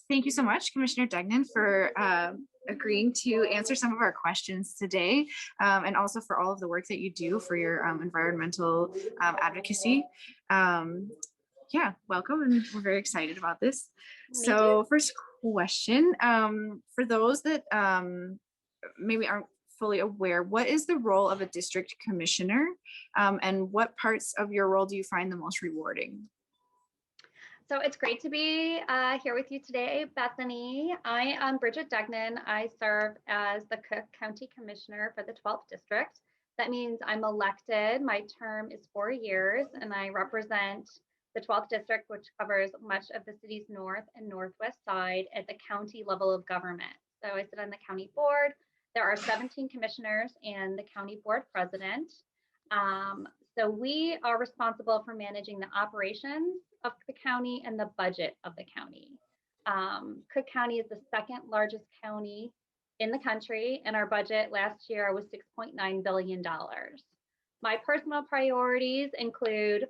Thank you so much, Commissioner Degnan, for agreeing to answer some of our questions today, and also for all of the work that you do for your environmental advocacy. Yeah, welcome, and we're very excited about this. Me too. So first question, for those that maybe aren't fully aware, what is the role of a district commissioner, and what parts of your role do you find the most rewarding? So it's great to be here with you today, Bethany. I am Bridget Degnan. I serve as the Cook County Commissioner for the 12th District. That means I'm elected. My term is 4 years, and I represent the 12th District, which covers much of the city's north and northwest side at the county level of government. So I sit on the county board. There are 17 commissioners and the county board president. So we are responsible for managing the operations of the county and the budget of the county. Cook County is the second largest county in the country, and our budget last year was $6.9 billion. My personal priorities include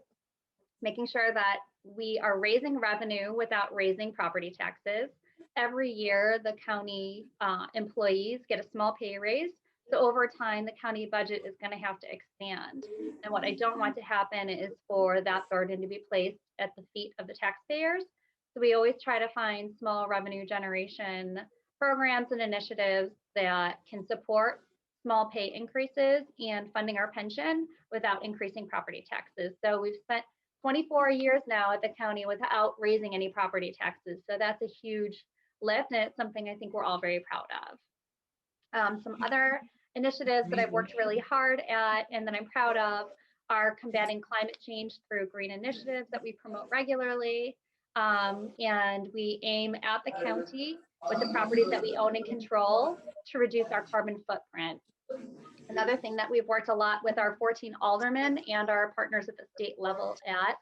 making sure that we are raising revenue without raising property taxes. Every year, the county employees get a small pay raise. So over time, the county budget is going to have to expand. And what I don't want to happen is for that burden to be placed at the feet of the taxpayers. So we always try to find small revenue generation programs and initiatives that can support small pay increases and funding our pension without increasing property taxes. So we've spent 24 years now at the county without raising any property taxes. So that's a huge lift, and it's something I think we're all very proud of. Some other initiatives that I've worked really hard at and that I'm proud of are combating climate change through green initiatives that we promote regularly. And we aim at the county with the properties that we own and control to reduce our carbon footprint. Another thing that we've worked a lot with our 14 aldermen and our partners at the state level at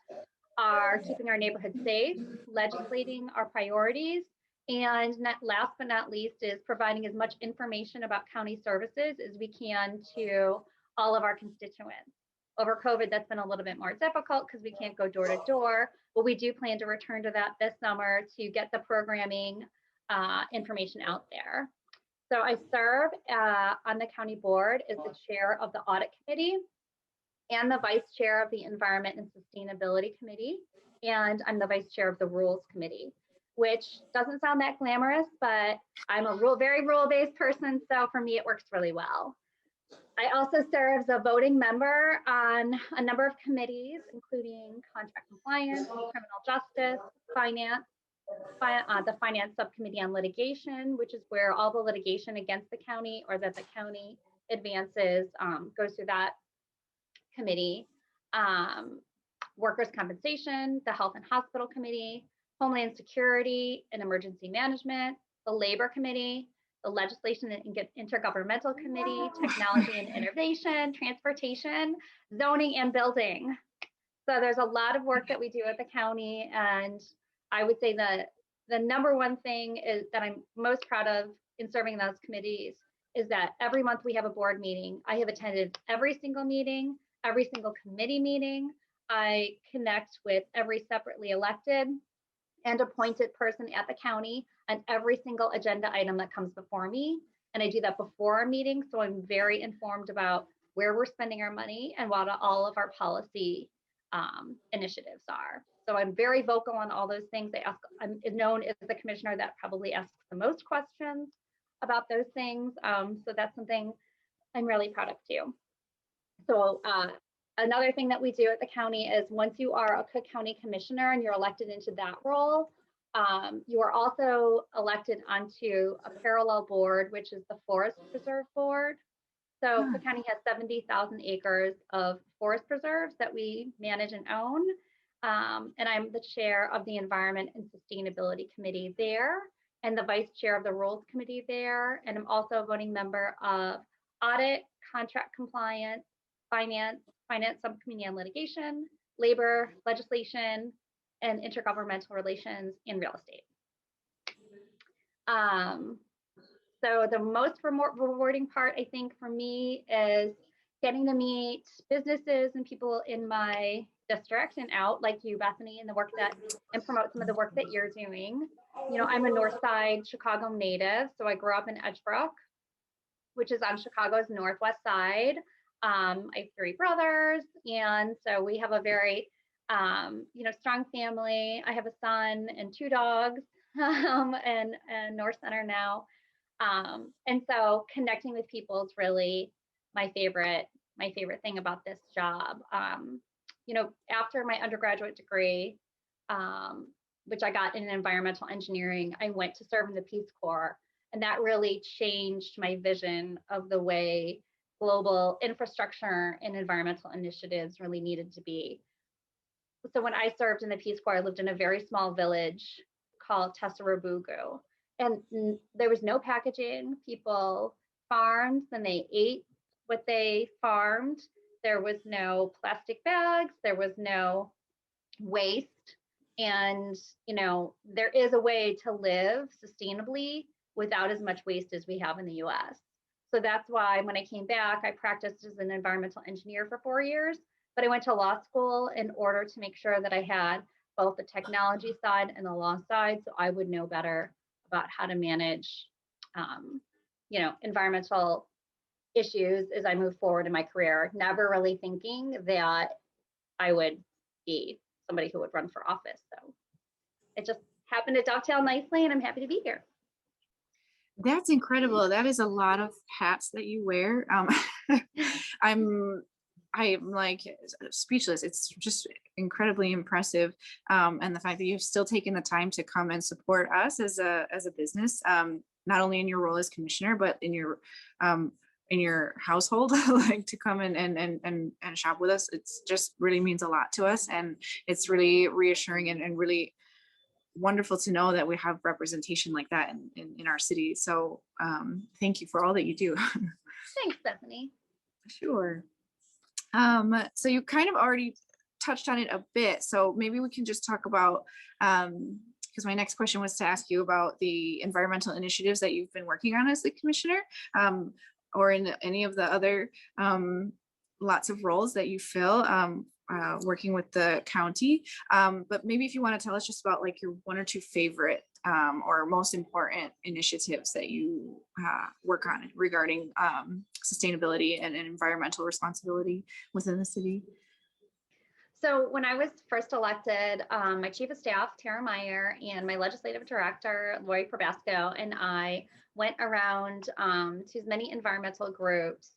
are keeping our neighborhoods safe, legislating our priorities, and last but not least is providing as much information about county services as we can to all of our constituents. Over COVID, that's been a little bit more difficult because we can't go door to door, but we do plan to return to that this summer to get the programming information out there. So I serve on the county board as the chair of the audit committee and the vice chair of the environment and sustainability committee, and I'm the vice chair of the rules committee, which doesn't sound that glamorous, but I'm a very rule-based person, so for me it works really well. I also serve as a voting member on a number of committees, including contract compliance, criminal justice, finance, the finance subcommittee on litigation, which is where all the litigation against the county or that the county advances goes through that committee. Workers' compensation, the health and hospital committee, Homeland Security and Emergency Management, the Labor Committee, the Legislation and Intergovernmental Committee, Technology and Innovation, Transportation, Zoning and Building. So there's a lot of work that we do at the county, and I would say that the number one thing is that I'm most proud of in serving those committees is that every month we have a board meeting. I have attended every single meeting, every single committee meeting. I connect with every separately elected and appointed person at the county on every single agenda item that comes before me. And I do that before our meeting, so I'm very informed about where we're spending our money and what all of our policy initiatives are. So I'm very vocal on all those things. I'm known as the commissioner that probably asks the most questions about those things. So that's something I'm really proud of too. So another thing that we do at the county is once you are a Cook County commissioner and you're elected into that role, you are also elected onto a parallel board, which is the Forest Preserve Board. So Cook County has 70,000 acres of forest preserves that we manage and own. And I'm the chair of the Environment and Sustainability Committee there and the vice chair of the Rules Committee there. And I'm also a voting member of Audit, Contract Compliance, Finance Subcommittee on Litigation, Labor, Legislation, and Intergovernmental Relations, and Real Estate. So the most rewarding part, I think, for me is getting to meet businesses and people in my district and out, like you, Bethany, and the work that and promote some of the work that you're doing. I'm a North Side Chicago native, so I grew up in Edgebrook, which is on Chicago's northwest side. I have three brothers, and so we have a very, strong family. I have a son and two dogs, and North Center now. And so connecting with people is really my favorite thing about this job. After my undergraduate degree, um, which I got in environmental engineering, I went to serve in the Peace Corps, and that really changed my vision of the way global infrastructure and environmental initiatives really needed to be. So when I served in the Peace Corps, I lived in a very small village called Tesserabugu, and there was no packaging. People farmed, then they ate what they farmed. There was no plastic bags. There was no waste. And, there is a way to live sustainably without as much waste as we have in the US. So that's why when I came back, I practiced as an environmental engineer for 4 years, but I went to law school in order to make sure that I had both the technology side and the law side, so I would know better about how to manage, environmental issues as I move forward in my career, never really thinking that I would be somebody who would run for office. So it just happened to dovetail nicely, and I'm happy to be here. That's incredible. That is a lot of hats that you wear. I'm like speechless. It's just incredibly impressive. And the fact that you've still taken the time to come and support us as a business, not only in your role as commissioner, but in your household, like to come and shop with us. It's just really means a lot to us. And it's really reassuring and really wonderful to know that we have representation like that in our city. So thank you for all that you do. Thanks, Bethany. Sure. So you kind of already touched on it a bit. So maybe we can just talk about, because my next question was to ask you about the environmental initiatives that you've been working on as the commissioner, or in any of the other lots of roles that you fill. Working with the county, but maybe if you want to tell us just about like your one or two favorite or most important initiatives that you work on regarding sustainability and environmental responsibility within the city. So when I was first elected, my chief of staff, Tara Meyer, and my legislative director, Lori Probasco, and I went around to as many environmental groups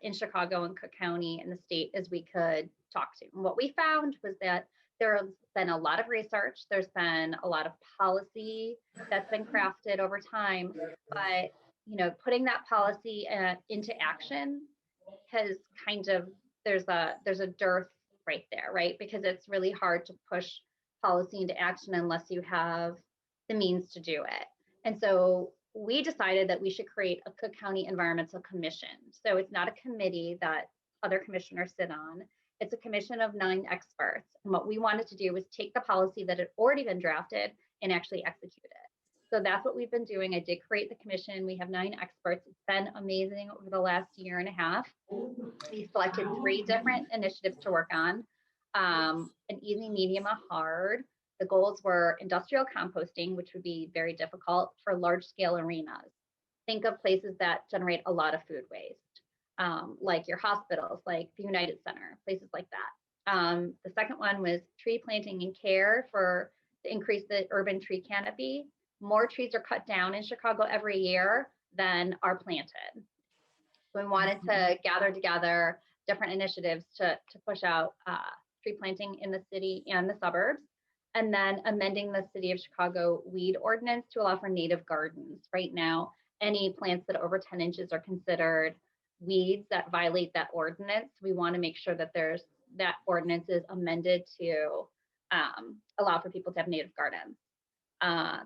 in Chicago and Cook County and the state as we could talk to. And what we found was that there's been a lot of research, there's been a lot of policy that's been crafted over time, but putting that policy into action has there's a dearth right there, right? Because it's really hard to push policy into action unless you have the means to do it. And so we decided that we should create a Cook County Environmental Commission. So it's not a committee that other commissioners sit on. It's a commission of 9 experts. And what we wanted to do was take the policy that had already been drafted and actually execute it. So that's what we've been doing. I did create the commission. We have 9 experts. It's been amazing over the last year and a half. We selected 3 different initiatives to work on, an easy, medium, a hard. The goals were industrial composting, which would be very difficult for large scale arenas. Think of places that generate a lot of food waste, like your hospitals, like the United Center, places like that. The second one was tree planting and care to increase the urban tree canopy. More trees are cut down in Chicago every year than are planted. So we wanted to gather together different initiatives to push out tree planting in the city and the suburbs, and then amending the City of Chicago weed ordinance to allow for native gardens. Right now, any plants that are over 10 inches are considered weeds that violate that ordinance. We want to make sure that that ordinance is amended to allow for people to have native gardens.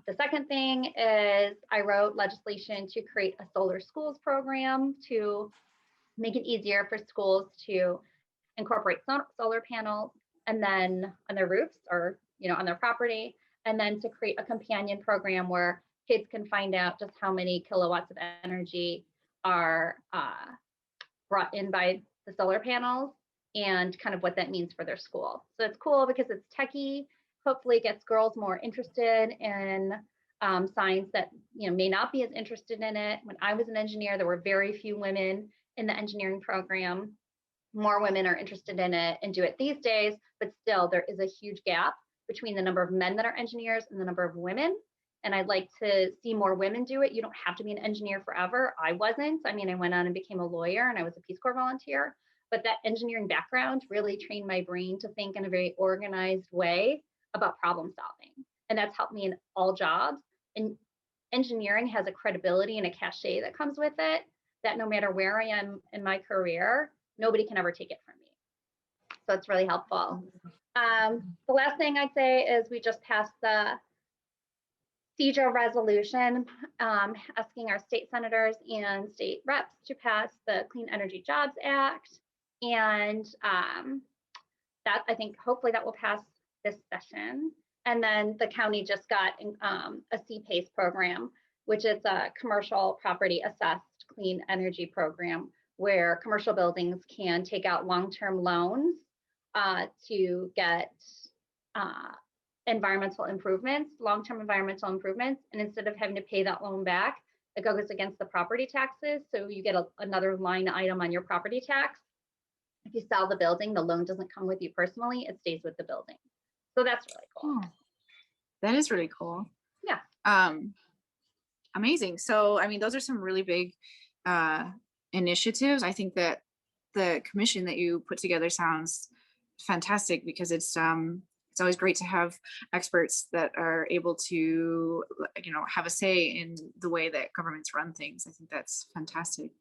The second thing is I wrote legislation to create a solar schools program to make it easier for schools to incorporate solar panels and then on their roofs or on their property, and then to create a companion program where kids can find out just how many kilowatts of energy are brought in by the solar panels and kind of what that means for their school. So it's cool because it's techie, hopefully gets girls more interested in science that may not be as interested in it. When I was an engineer, there were very few women in the engineering program. More women are interested in it and do it these days, but still there is a huge gap between the number of men that are engineers and the number of women. And I'd like to see more women do it. You don't have to be an engineer forever. I wasn't. I mean, I went on and became a lawyer, and I was a Peace Corps volunteer, but that engineering background really trained my brain to think in a very organized way about problem solving. And that's helped me in all jobs. And engineering has a credibility and a cachet that comes with it that no matter where I am in my career, nobody can ever take it from me. So it's really helpful. The last thing I'd say is we just passed the CEJA resolution asking our state senators and state reps to pass the Clean Energy Jobs Act. And that, I think, hopefully that will pass this session. And then the county just got a CPACE program, which is a commercial property assessed clean energy program where commercial buildings can take out long-term loans to get environmental improvements, long-term environmental improvements. And instead of having to pay that loan back, it goes against the property taxes. So you get another line item on your property tax. If you sell the building, the loan doesn't come with you personally, it stays with the building. So that's really cool. Oh, that is really cool. Yeah. Amazing. So, I mean, those are some really big initiatives. I think that the commission that you put together sounds fantastic because it's always great to have experts that are able to, have a say in the way that governments run things. I think that's fantastic.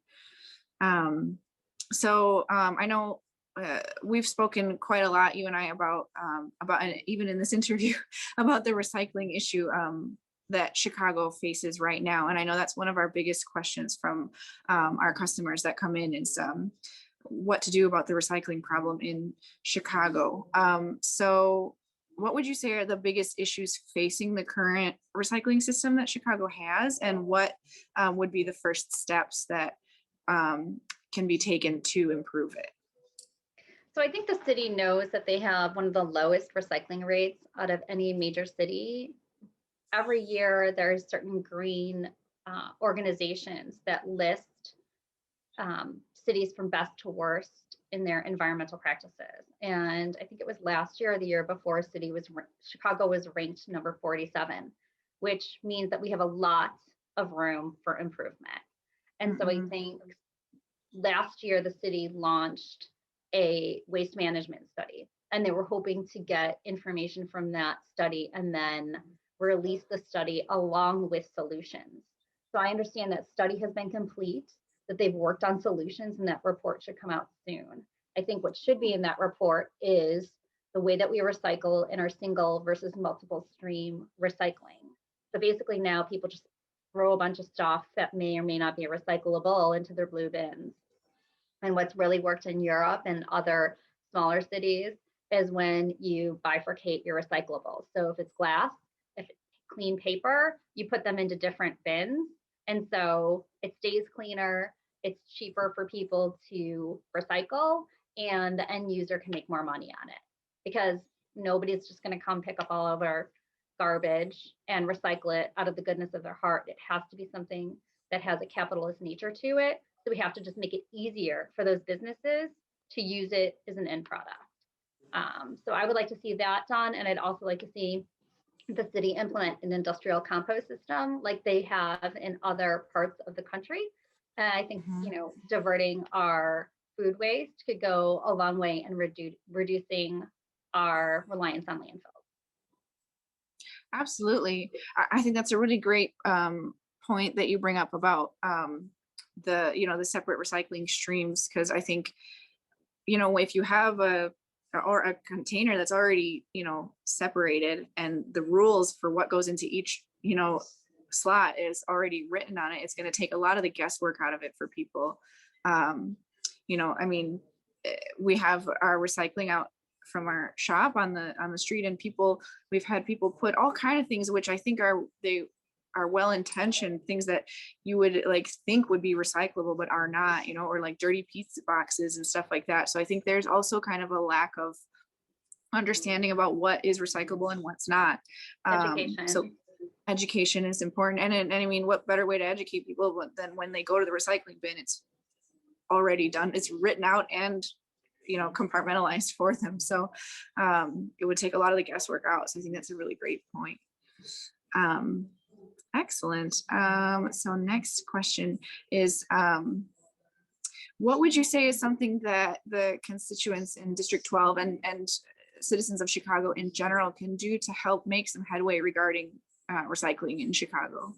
So I know we've spoken quite a lot, you and I, about and even in this interview, about the recycling issue that Chicago faces right now. And I know that's one of our biggest questions from our customers that come in is what to do about the recycling problem in Chicago. So what would you say are the biggest issues facing the current recycling system that Chicago has? And what would be the first steps that can be taken to improve it? So I think the city knows that they have one of the lowest recycling rates out of any major city. Every year there's certain green organizations that list cities from best to worst in their environmental practices. And I think it was last year or the year before, Chicago was ranked number 47, which means that we have a lot of room for improvement. And so I think last year the city launched a waste management study, and they were hoping to get information from that study and then release the study along with solutions. So I understand that study has been complete, that they've worked on solutions, and that report should come out soon. I think what should be in that report is the way that we recycle in our single versus multiple stream recycling. So basically now people just throw a bunch of stuff that may or may not be recyclable into their blue bins. And what's really worked in Europe and other smaller cities is when you bifurcate your recyclables. So if it's glass, if it's clean paper, you put them into different bins. And so it stays cleaner, it's cheaper for people to recycle, and the end user can make more money on it because nobody's just going to come pick up all of our garbage and recycle it out of the goodness of their heart. It has to be something that has a capitalist nature to it. So we have to just make it easier for those businesses to use it as an end product. So I would like to see that done. And I'd also like to see the city implement an industrial compost system like they have in other parts of the country. And I think, diverting our food waste could go a long way in reducing our reliance on landfills. Absolutely. I think that's a really great point that you bring up about the separate recycling streams, because I think, if you have a container that's already, separated, and the rules for what goes into each, slot is already written on it, it's going to take a lot of the guesswork out of it for people. We have our recycling out from our shop on the street, and we've had people put all kind of things, which I think are well-intentioned things that you would think would be recyclable but are not, or like dirty pizza boxes and stuff like that. So I think there's also kind of a lack of understanding about what is recyclable and what's not. Education. So education is important. And I mean, what better way to educate people than when they go to the recycling bin, it's already done, it's written out and, you know, compartmentalized for them. So it would take a lot of the guesswork out. So I think that's a really great point. Excellent. So next question is, what would you say is something that the constituents in District 12 and citizens of Chicago in general can do to help make some headway regarding recycling in Chicago?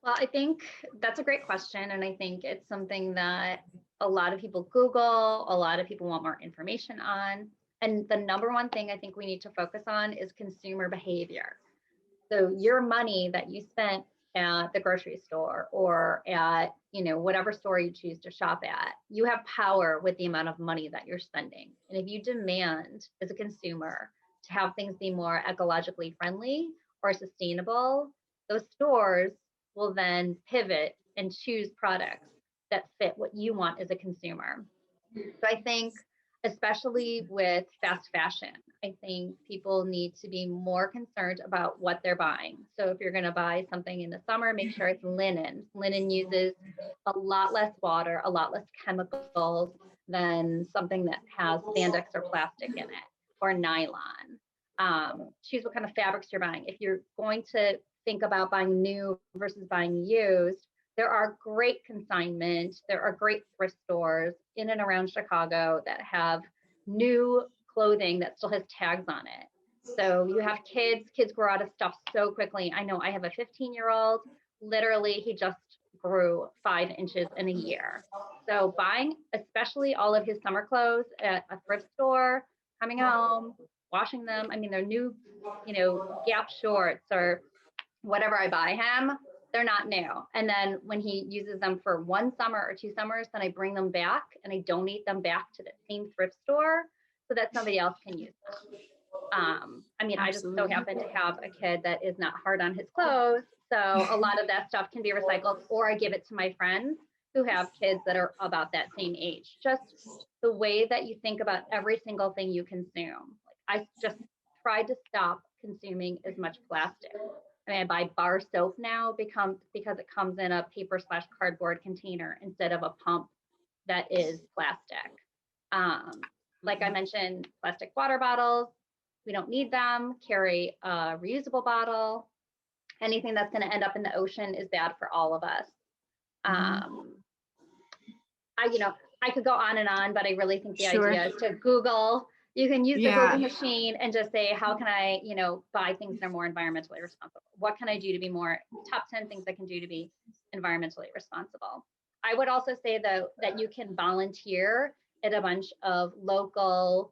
Well, I think that's a great question. And I think it's something that a lot of people Google, a lot of people want more information on. And the number one thing I think we need to focus on is consumer behavior. So your money that you spent at the grocery store or at, you know, whatever store you choose to shop at, you have power with the amount of money that you're spending. And if you demand as a consumer to have things be more ecologically friendly or sustainable, those stores will then pivot and choose products that fit what you want as a consumer. So I think, especially with fast fashion, I think people need to be more concerned about what they're buying. So if you're going to buy something in the summer, make sure it's linen. Linen uses a lot less water, a lot less chemicals than something that has spandex or plastic in it or nylon. Choose what kind of fabrics you're buying. If you're going to think about buying new versus buying used, there are great consignment, there are great thrift stores in and around Chicago that have new clothing that still has tags on it. So you have kids grow out of stuff so quickly. I know I have a 15-year-old, literally he just grew 5 inches in a year. So buying, especially all of his summer clothes at a thrift store, coming home, washing them. I mean, they're new, you know, Gap shorts or whatever I buy him, they're not new. And then when he uses them for 1 summer or 2 summers, then I bring them back and I donate them back to the same thrift store so that somebody else can use them. I mean, I just so happen to have a kid that is not hard on his clothes. So a lot of that stuff can be recycled, or I give it to my friends who have kids that are about that same age. Just the way that you think about every single thing you consume. Like I just tried to stop consuming as much plastic. I mean, I buy bar soap now because it comes in a paper/cardboard container instead of a pump that is plastic. Like I mentioned, plastic water bottles, we don't need them. Carry a reusable bottle. Anything that's going to end up in the ocean is bad for all of us. I could go on and on, but I really think the idea is to Google. You can use the Google machine and just say, how can I, buy things that are more environmentally responsible? What can I do to be more, top 10 things I can do to be environmentally responsible? I would also say, though, that you can volunteer at a bunch of local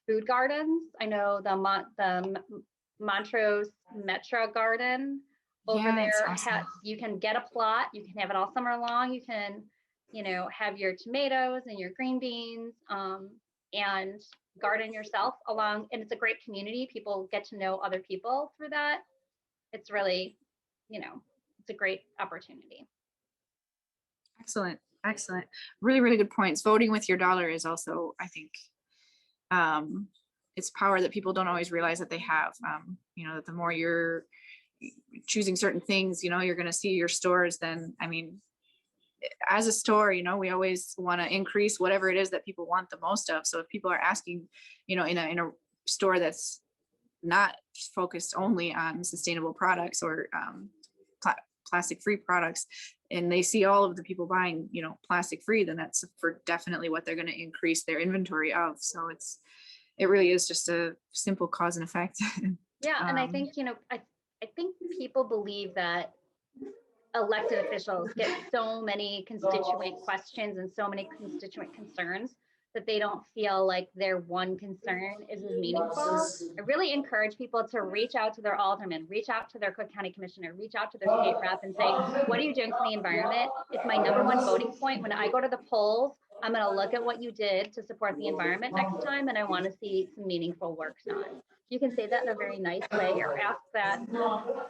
food gardens. I know the Montrose Metro Garden over there. Awesome. You can get a plot. You can have it all summer long. You can, have your tomatoes and your green beans and garden yourself along. And it's a great community. People get to know other people through that. It's really, it's a great opportunity. Excellent. Excellent. Really, really good points. Voting with your dollar is also, I think, it's power that people don't always realize that they have. That the more you're choosing certain things, you're going to see your stores. Then, I mean, as a store, we always want to increase whatever it is that people want the most of. So if people are asking, in a store that's not focused only on sustainable products or plastic free products, and they see all of the people buying, plastic free, then that's for definitely what they're going to increase their inventory of. So it really is just a simple cause and effect. Yeah. And I think, I think people believe that elected officials get so many constituent questions and so many constituent concerns that they don't feel like their one concern is as meaningful. I really encourage people to reach out to their alderman, reach out to their Cook County commissioner, reach out to their state rep and say, what are you doing for the environment? It's my number one voting point. When I go to the polls, I'm going to look at what you did to support the environment next time, and I want to see some meaningful work done. You can say that in a very nice way, or ask that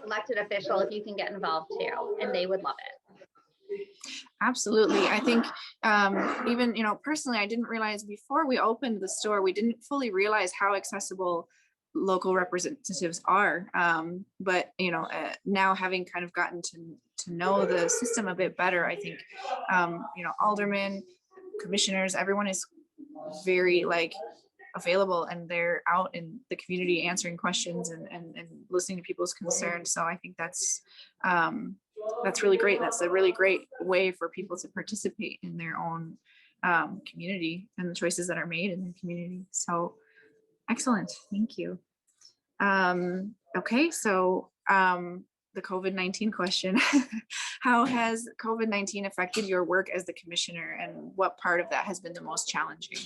elected official if you can get involved too, and they would love it. Absolutely. I think even, personally, I didn't realize before we opened the store, we didn't fully realize how accessible local representatives are. But, now having kind of gotten to know the system a bit better, I think, aldermen, commissioners, everyone is very like available, and they're out in the community answering questions and listening to people's concerns. So I think that's really great. That's a really great way for people to participate in their own community and the choices that are made in the community. So excellent. Thank you. Okay, so the COVID-19 question. How has COVID-19 affected your work as the commissioner, and what part of that has been the most challenging?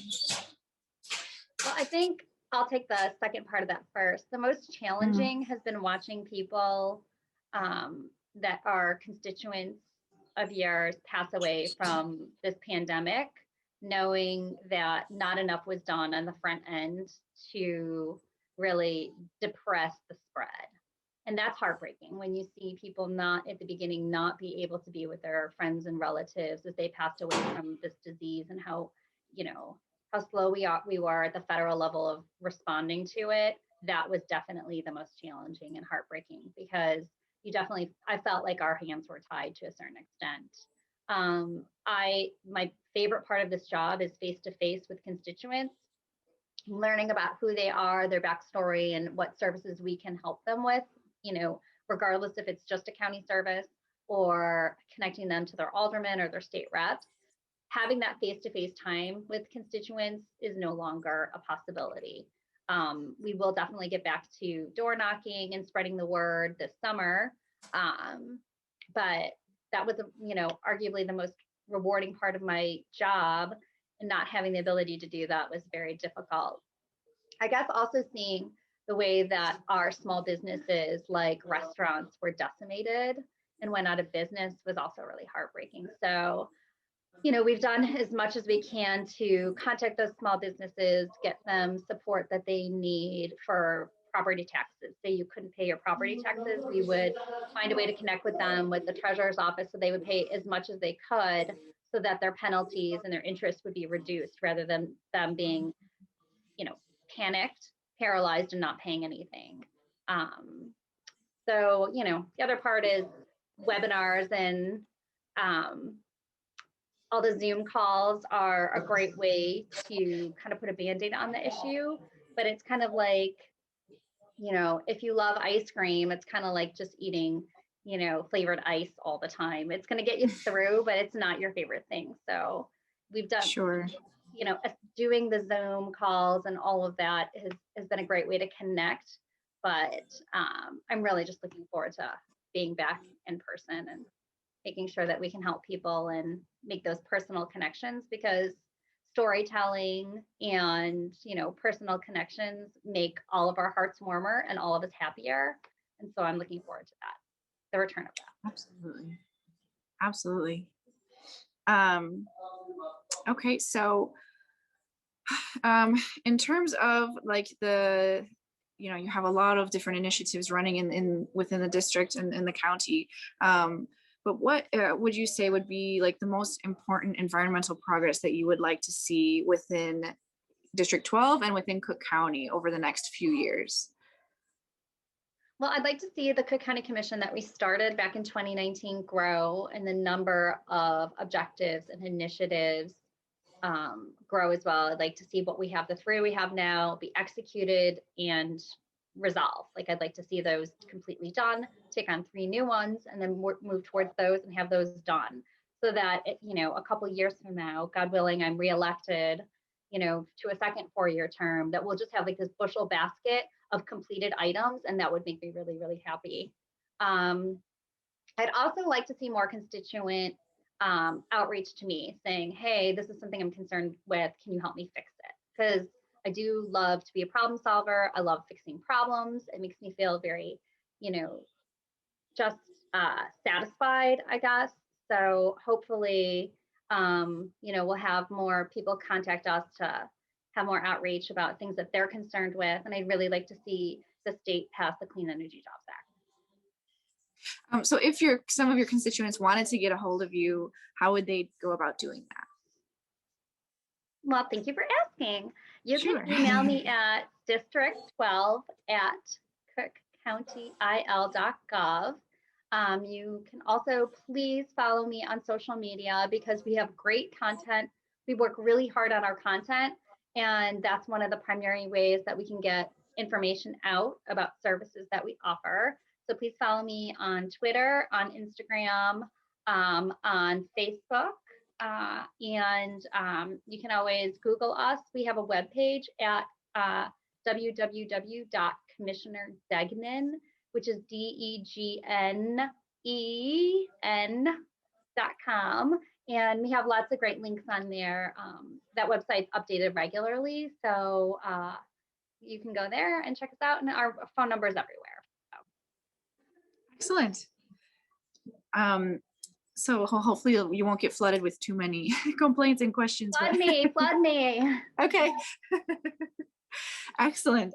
Well, I think I'll take the second part of that first. The most challenging has been watching people that are constituents of yours pass away from this pandemic, knowing that not enough was done on the front end to really depress the spread. And that's heartbreaking when you see people not at the beginning not be able to be with their friends and relatives as they passed away from this disease, and how, how slow we were at the federal level of responding to it. That was definitely the most challenging and heartbreaking, because I felt like our hands were tied to a certain extent. My favorite part of this job is face to face with constituents, learning about who they are, their backstory, and what services we can help them with, regardless if it's just a county service or connecting them to their alderman or their state reps. Having that face-to-face time with constituents is no longer a possibility. We will definitely get back to door knocking and spreading the word this summer. But that was, arguably the most rewarding part of my job, and not having the ability to do that was very difficult. I guess also seeing the way that our small businesses like restaurants were decimated and went out of business was also really heartbreaking. So, we've done as much as we can to contact those small businesses, get them support that they need for property taxes. Say you couldn't pay your property taxes, we would find a way to connect with them with the treasurer's office so they would pay as much as they could, so that their penalties and their interest would be reduced, rather than them being, panicked, paralyzed, and not paying anything. So, the other part is webinars, and all the Zoom calls are a great way to kind of put a Band-Aid on the issue. But it's kind of like, if you love ice cream, it's kind of like just eating, flavored ice all the time. It's going to get you through, but it's not your favorite thing. So we've done, Sure. Doing the Zoom calls and all of that has been a great way to connect. But I'm really just looking forward to being back in person and making sure that we can help people and make those personal connections, because storytelling and, personal connections make all of our hearts warmer and all of us happier. And so I'm looking forward to that, the return of that. Absolutely. Absolutely. Okay, so in terms of like you have a lot of different initiatives running in within the district and in the county. But what would you say would be like the most important environmental progress that you would like to see within District 12 and within Cook County over the next few years? Well, I'd like to see the Cook County Commission that we started back in 2019 grow, and the number of objectives and initiatives grow as well. I'd like to see what we have, the 3 we have now, be executed and resolved. Like, I'd like to see those completely done, take on 3 new ones, and then move towards those and have those done, so that a couple years from now, God willing, I'm reelected, to a second 4-year term, that we'll just have like this bushel basket of completed items, and that would make me really, really happy. I'd also like to see more constituent outreach to me, saying, hey, this is something I'm concerned with, can you help me fix it? Because I do love to be a problem solver. I love fixing problems. It makes me feel very, just satisfied, I guess. So hopefully, we'll have more people contact us to have more outreach about things that they're concerned with. And I'd really like to see the state pass the Clean Energy Jobs Act. So if some of your constituents wanted to get a hold of you, how would they go about doing that? Well, thank you for asking. You Sure. can email me at district12@cookcountyil.gov. You can also please follow me on social media because we have great content. We work really hard on our content, and that's one of the primary ways that we can get information out about services that we offer. So please follow me on Twitter, on Instagram, on Facebook. And you can always Google us. We have a webpage at www.commissionerdegnan, which is DEGNEN.com. And we have lots of great links on there. That website's updated regularly. So you can go there and check us out. And our phone number is everywhere. So. Excellent. So hopefully you won't get flooded with too many complaints and questions. Flood me. Okay. Excellent.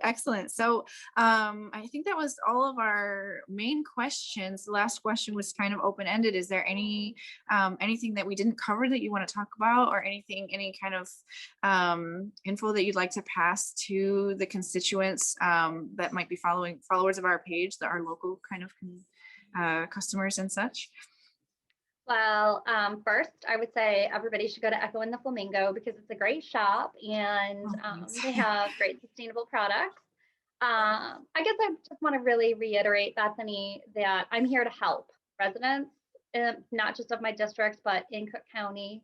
So I think that was all of our main questions. The last question was kind of open-ended. Is there anything that we didn't cover that you want to talk about, or any kind of info that you'd like to pass to the constituents that might be followers of our page, that are local kind of customers and such? Well, first, I would say everybody should go to Echo and the Flamingo because it's a great shop, and they have great sustainable products. I guess I just want to really reiterate, Bethany, that I'm here to help residents, not just of my district, but in Cook County.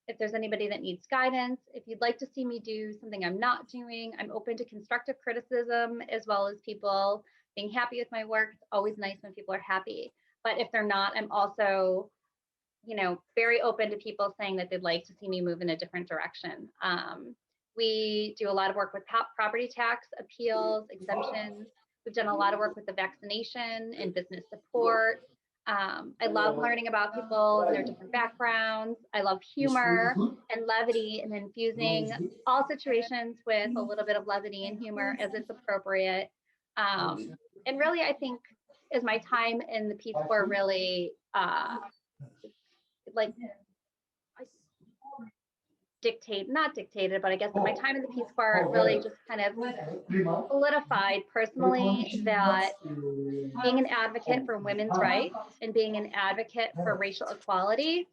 If there's anybody that needs guidance, if you'd like to see me do something I'm not doing, I'm open to constructive criticism, as well as people being happy with my work. It's always nice when people are happy. But if they're not, I'm also, very open to people saying that they'd like to see me move in a different direction. We do a lot of work with property tax appeals, exemptions. We've done a lot of work with the vaccination and business support. I love learning about people and their different backgrounds. I love humor and levity, and infusing all situations with a little bit of levity and humor as it's appropriate. And really, I think, is my time in the Peace Corps really not dictated, but I guess my time in the Peace Corps really just kind of solidified personally that being an advocate for women's rights and being an advocate for racial equality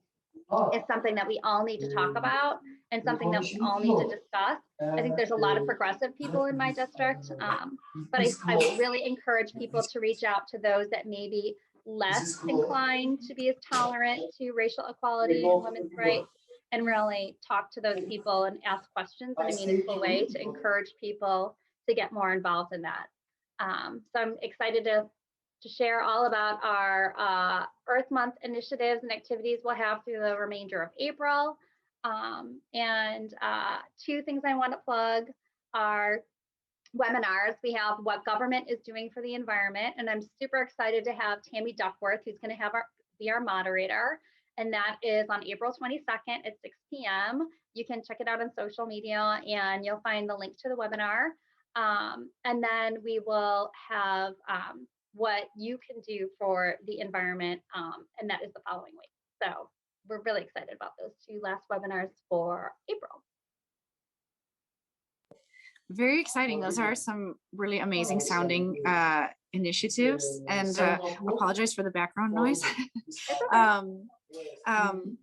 is something that we all need to talk about and something that we all need to discuss. I think there's a lot of progressive people in my district, but I would really encourage people to reach out to those that may be less inclined to be as tolerant to racial equality and women's rights, and really talk to those people and ask questions in a meaningful way to encourage people to get more involved in that. So I'm excited to share all about our Earth Month initiatives and activities we'll have through the remainder of April. And two things I want to plug are webinars. We have What Government is Doing for the Environment, and I'm super excited to have Tammy Duckworth, who's going to be our moderator, and that is on April 22nd at 6 p.m. You can check it out on social media, and you'll find the link to the webinar. And then we will have what you can do for the environment, and that is the following week. So we're really excited about those two last webinars for April. Very exciting. Those are some really amazing sounding initiatives, and apologize for the background noise.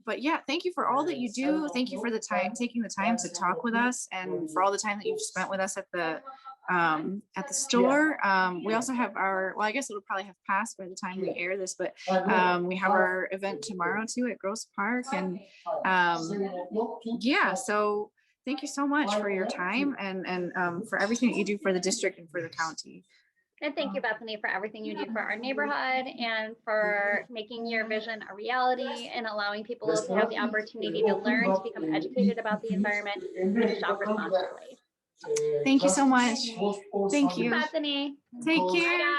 But yeah, thank you for all that you do. Thank you for taking the time to talk with us, and for all the time that you've spent with us at the store. We also have I guess it'll probably have passed by the time we air this, but we have our event tomorrow too at Gross Park, and yeah, so thank you so much for your time and for everything that you do for the district and for the county. And thank you, Bethany, for everything you do for our neighborhood and for making your vision a reality and allowing people to have the opportunity to learn, to become educated about the environment, and to shop responsibly. Thank you so much. Thank you, Bethany. Take care. Bye, guys.